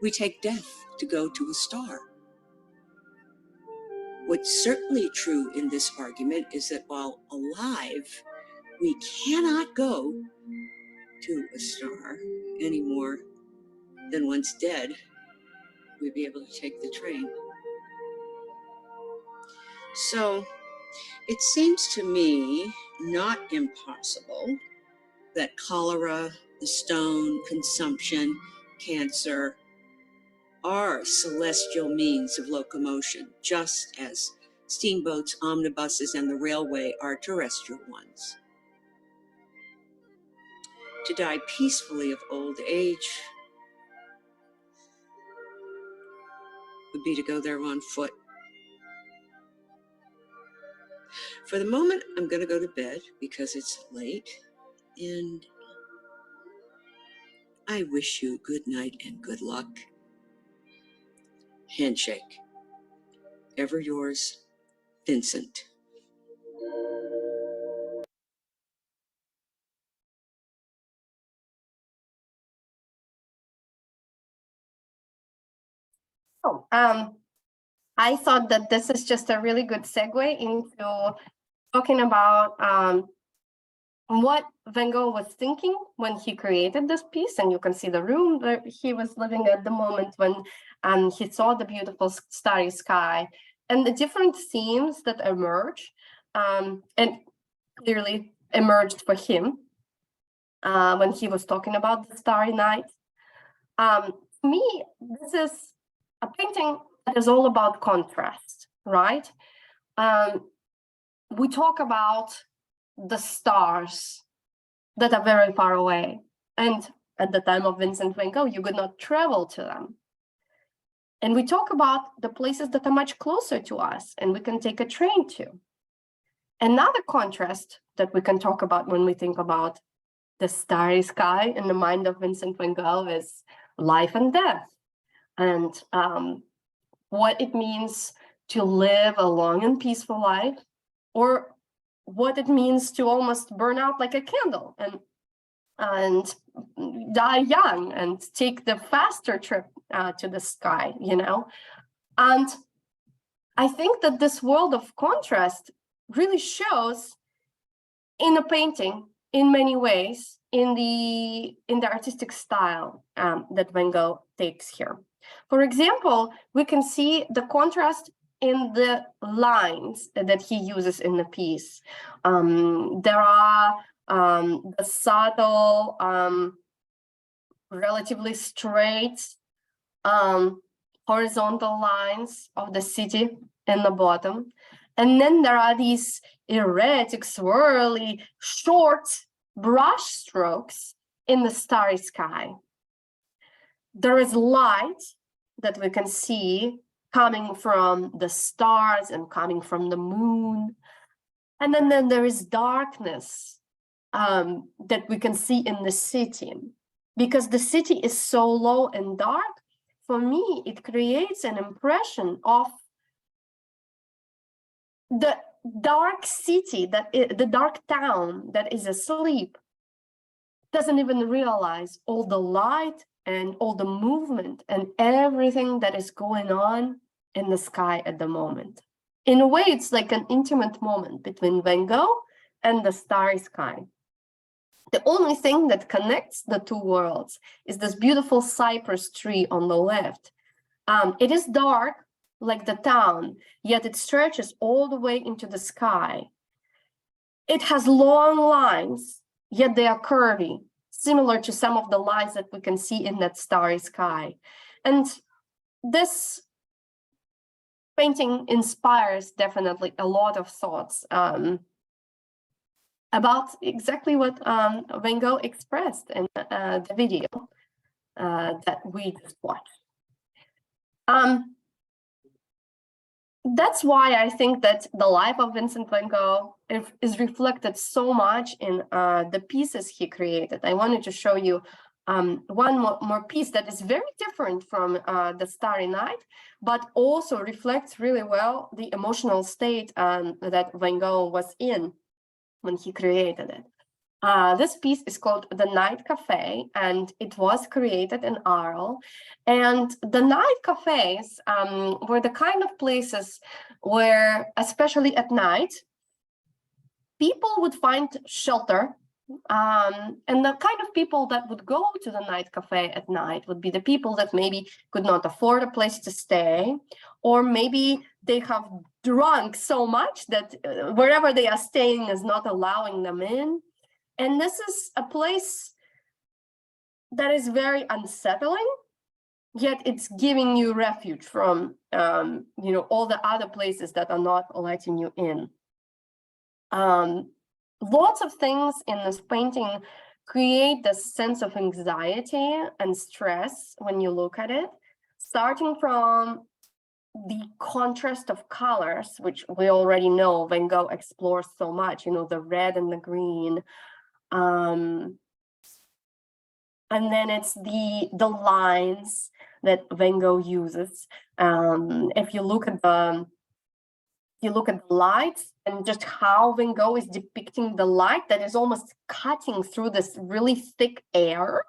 we take death to go to a star. What's certainly true in this argument is that while alive, we cannot go to a star any more than once dead, we'd be able to take the train. So it seems to me not impossible that cholera, the stone, consumption, cancer are celestial means of locomotion, just as steamboats, omnibuses, and the railway are terrestrial ones. To die peacefully of old age would be to go there on foot. For the moment, I'm going to go to bed because it's late, and I wish you good night and good luck. Handshake. Ever yours, Vincent. Oh, I thought that this is just a really good segue into talking about what Van Gogh was thinking when he created this piece. And you can see the room that he was living at the moment when he saw the beautiful starry sky and the different themes that emerge and clearly emerged for him when he was talking about the starry night. To me, this is a painting that is all about contrast, right? We talk about the stars that are very far away. And at the time of Vincent Van Gogh, you could not travel to them. And we talk about the places that are much closer to us and we can take a train to. Another contrast that we can talk about when we think about the starry sky in the mind of Vincent Van Gogh is life and death, and what it means to live a long and peaceful life, or what it means to almost burn out like a candle and die young and take the faster trip to the sky, you know. And I think that this world of contrast really shows in a painting in many ways in the artistic style that Van Gogh takes here. For example, we can see the contrast in the lines that he uses in the piece. There are the subtle, relatively straight horizontal lines of the city in the bottom. And then there are these erratic, swirly, short brush strokes in the starry sky. There is light that we can see coming from the stars and coming from the moon. And then there is darkness that we can see in the city. Because the city is so low and dark, for me, it creates an impression of the dark city, the dark town that is asleep, doesn't even realize all the light and all the movement and everything that is going on in the sky at the moment. In a way, it's like an intimate moment between Van Gogh and the starry sky. The only thing that connects the two worlds is this beautiful cypress tree on the left. It is dark, like the town, yet it stretches all the way into the sky. It has long lines, yet they are curvy, similar to some of the lines that we can see in that starry sky. And this painting inspires definitely a lot of thoughts about exactly what Van Gogh expressed in the video that we just watched. That's why I think that the life of Vincent Van Gogh is reflected so much in the pieces he created. I wanted to show you one more piece that is very different from the Starry Night, but also reflects really well the emotional state that Van Gogh was in when he created it. This piece is called The Night Cafe, and it was created in Arles. And the night cafes were the kind of places where, especially at night, people would find shelter. And the kind of people that would go to the night cafe at night would be the people that maybe could not afford a place to stay, or maybe they have drunk so much that wherever they are staying is not allowing them in. And this is a place that is very unsettling, yet it's giving you refuge from, all the other places that are not letting you in. Lots of things in this painting create this sense of anxiety and stress when you look at it, starting from the contrast of colors, which we already know Van Gogh explores so much, the red and the green. And then it's the lines that Van Gogh uses. If you look at the lights and just how Van Gogh is depicting the light that is almost cutting through this really thick air.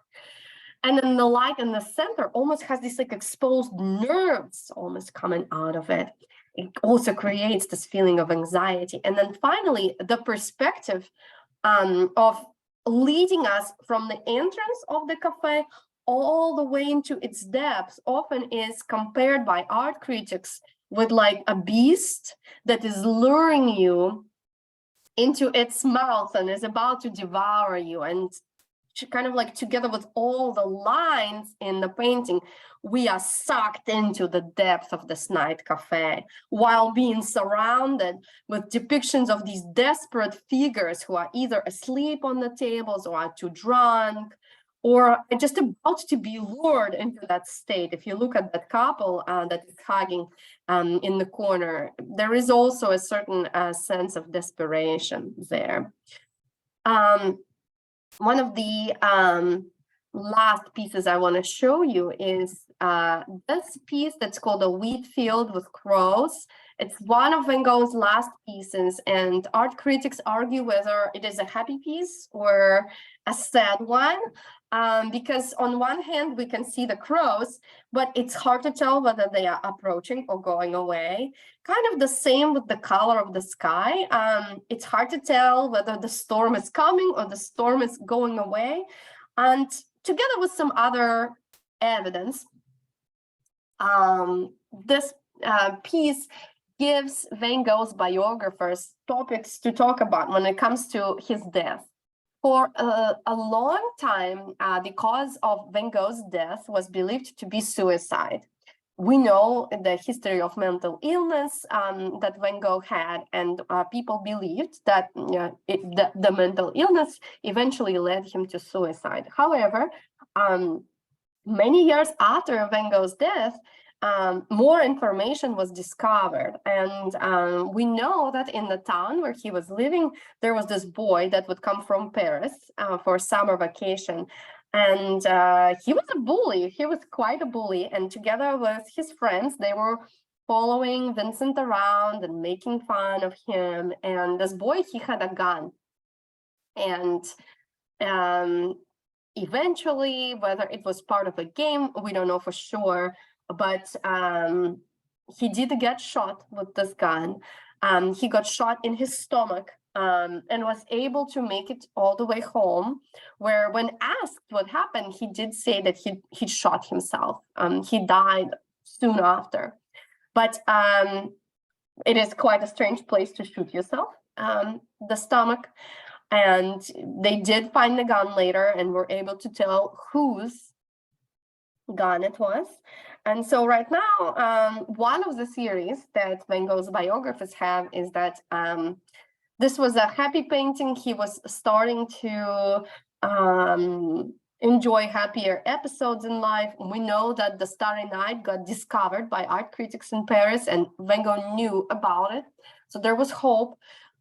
And then the light in the center almost has these like exposed nerves almost coming out of it. It also creates this feeling of anxiety. And then finally, the perspective of leading us from the entrance of the cafe all the way into its depths often is compared by art critics with like a beast that is luring you into its mouth and is about to devour you. And kind of like together with all the lines in the painting, we are sucked into the depth of this night cafe while being surrounded with depictions of these desperate figures who are either asleep on the tables or are too drunk or just about to be lured into that state. If you look at that couple that is hugging in the corner, there is also a certain sense of desperation there. One of the last pieces I want to show you is this piece that's called A Wheat Field with Crows. It's one of Van Gogh's last pieces, and art critics argue whether it is a happy piece or a sad one, because on one hand we can see the crows, but it's hard to tell whether they are approaching or going away. Kind of the same with the color of the sky. It's hard to tell whether the storm is coming or the storm is going away. And together with some other evidence, this piece gives Van Gogh's biographers topics to talk about when it comes to his death. For a long time, the cause of Van Gogh's death was believed to be suicide. We know the history of mental illness that Van Gogh had, and people believed that the mental illness eventually led him to suicide. However, many years after Van Gogh's death, more information was discovered. And we know that in the town where he was living, there was this boy that would come from Paris for summer vacation. And he was a bully. He was quite a bully. And together with his friends, they were following Vincent around and making fun of him. And this boy, he had a gun. And eventually, whether it was part of a game, we don't know for sure. But he did get shot with this gun. He got shot in his stomach. And was able to make it all the way home, where when asked what happened, he did say that he shot himself. He died soon after. But it is quite a strange place to shoot yourself, the stomach. And they did find the gun later and were able to tell whose gun it was. And so right now, one of the theories that Van Gogh's biographers have is that this was a happy painting. He was starting to enjoy happier episodes in life. We know that the Starry Night got discovered by art critics in Paris, and Van Gogh knew about it. So there was hope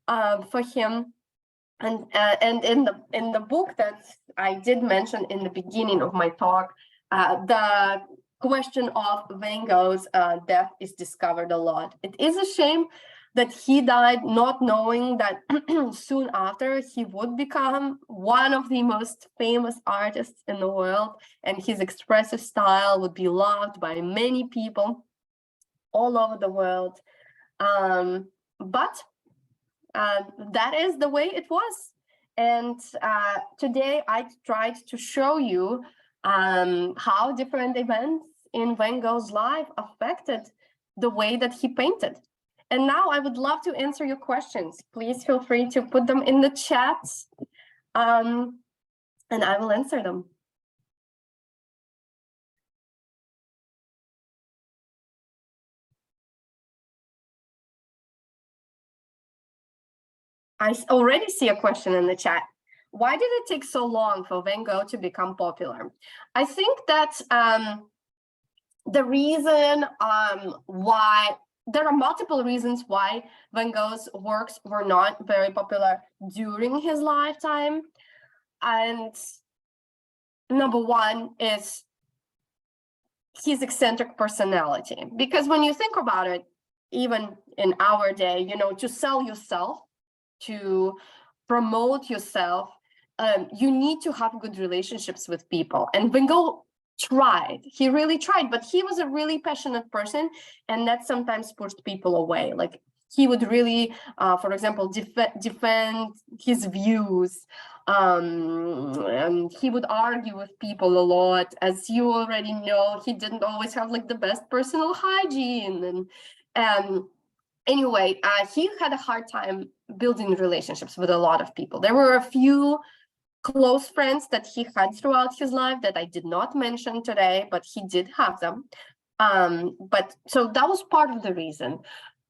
for him. And in the book that I did mention in the beginning of my talk, the question of Van Gogh's death is discovered a lot. It is a shame that he died not knowing that soon after he would become one of the most famous artists in the world, and his expressive style would be loved by many people all over the world. But that is the way it was. And today I tried to show you how different events in Van Gogh's life affected the way that he painted. And now I would love to answer your questions. Please feel free to put them in the chat, and I will answer them. I already see a question in the chat. Why did it take so long for Van Gogh to become popular? I think that the reason why, there are multiple reasons why Van Gogh's works were not very popular during his lifetime. And number one is his eccentric personality. Because when you think about it, even in our day, you know, to sell yourself, to promote yourself, you need to have good relationships with people. And Van Gogh tried, he really tried, but he was a really passionate person, and that sometimes pushed people away. Like, he would really, for example, defend his views, and he would argue with people a lot. As you already know, he didn't always have like the best personal hygiene, and anyway, he had a hard time building relationships with a lot of people. There were a few close friends that he had throughout his life that I did not mention today, but he did have them. But so that was part of the reason.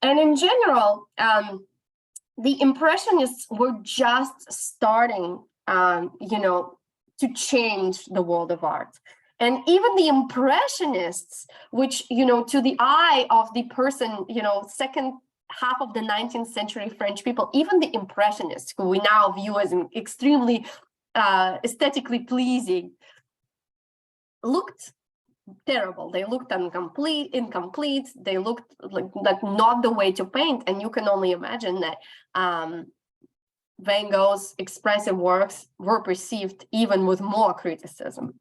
And in general, the Impressionists were just starting, you know, to change the world of art. And even the Impressionists, which, you know, to the eye of the person, you know, second half of the 19th century French people, even the Impressionists, who we now view as extremely aesthetically pleasing, looked terrible. They looked incomplete. They looked like not the way to paint. And you can only imagine that Van Gogh's expressive works were perceived even with more criticism.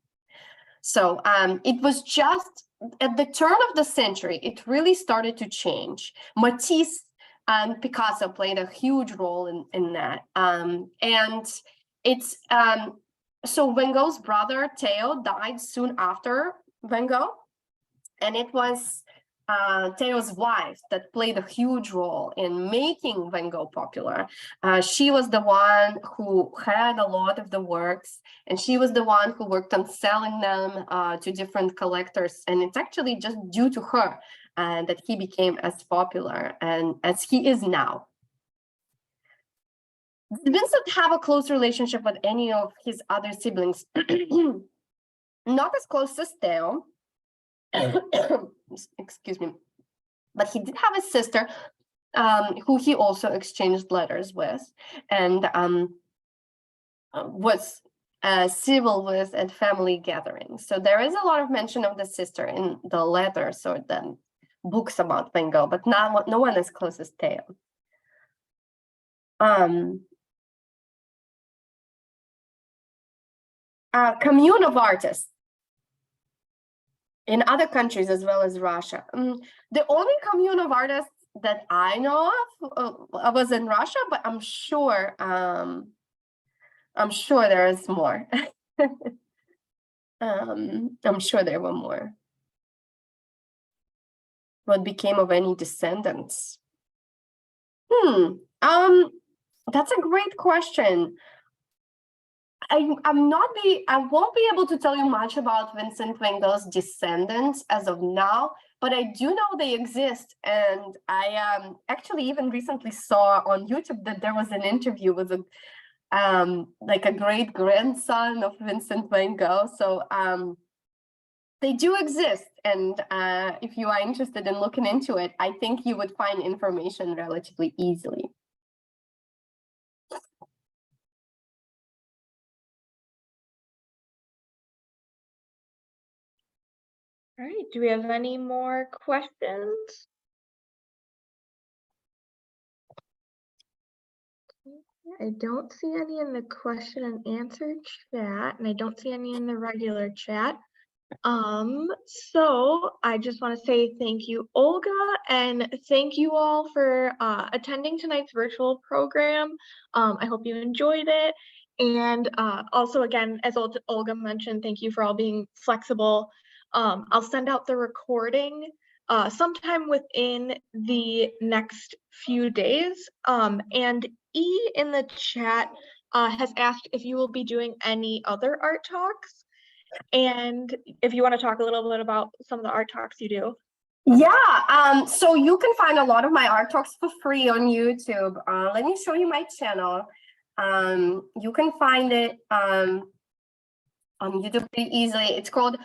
So it was just at the turn of the century, it really started to change. Matisse and Picasso played a huge role in that. And it's so Van Gogh's brother Theo died soon after Van Gogh, and it was Theo's wife that played a huge role in making Van Gogh popular. She was the one who had a lot of the works, and she was the one who worked on selling them to different collectors. And it's actually just due to her that he became as popular and as he is now. Did Vincent have a close relationship with any of his other siblings? Not as close as Theo. Excuse me, but he did have a sister who he also exchanged letters with, and was civil with at family gatherings. So there is a lot of mention of the sister in the letters or the books about Van Gogh, but no one as close as Theo. Commune of artists in other countries as well as Russia. The only commune of artists that I know of was in Russia, but I'm sure there is more. I'm sure there were more. what became of any descendants? That's a great question. I won't be able to tell you much about Vincent Van Gogh's descendants as of now, but I do know they exist. And I actually even recently saw on YouTube that there was an interview with like a great grandson of Vincent Van Gogh. So they do exist. And if you are interested in looking into it, I think you would find information relatively easily. All right, do we have any more questions? I don't see any in the question and answer chat, and I don't see any in the regular chat. So I just want to say thank you, Olga, and thank you all for attending tonight's virtual program. I hope you enjoyed it. And also, again, as Olga mentioned, thank you for all being flexible. I'll send out the recording sometime within the next few days. And E in the chat has asked if you will be doing any other art talks. And if you want to talk a little bit about some of the art talks you do. Yeah, so you can find a lot of my art talks for free on YouTube. Let me show you my channel. You can find it on YouTube pretty easily. It's called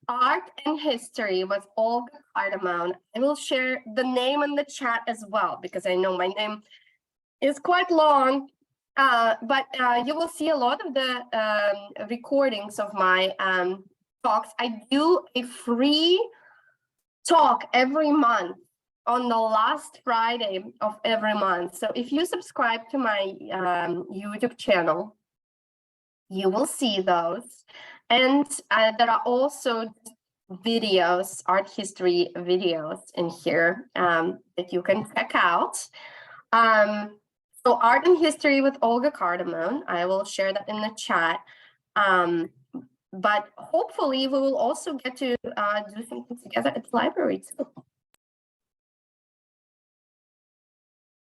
Art and History with Olga Cardamone. I will share the name in the chat as well, because I know my name is quite long. But you will see a lot of the recordings of my talks. I do a free talk every month on the last Friday of every month. So if you subscribe to my YouTube channel, you will see those. And there are also videos, art history videos in here that you can check out. So Art and History with Olga Cardamone, I will share that in the chat. But hopefully we will also get to do something together at the library too.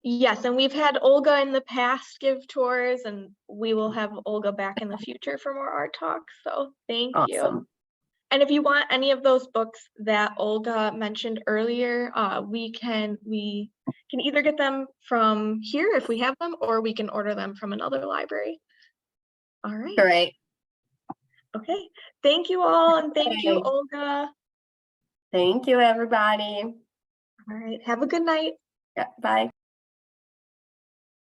Yes, and we've had Olga in the past give tours, and we will have Olga back in the future for more art talks. So thank you. And if you want any of those books that Olga mentioned earlier, we can either get them from here if we have them, or we can order them from another library. All right. Great. Okay. Thank you all, and thank you, Olga. Thank you, everybody. All right. Have a good night. Yeah, bye.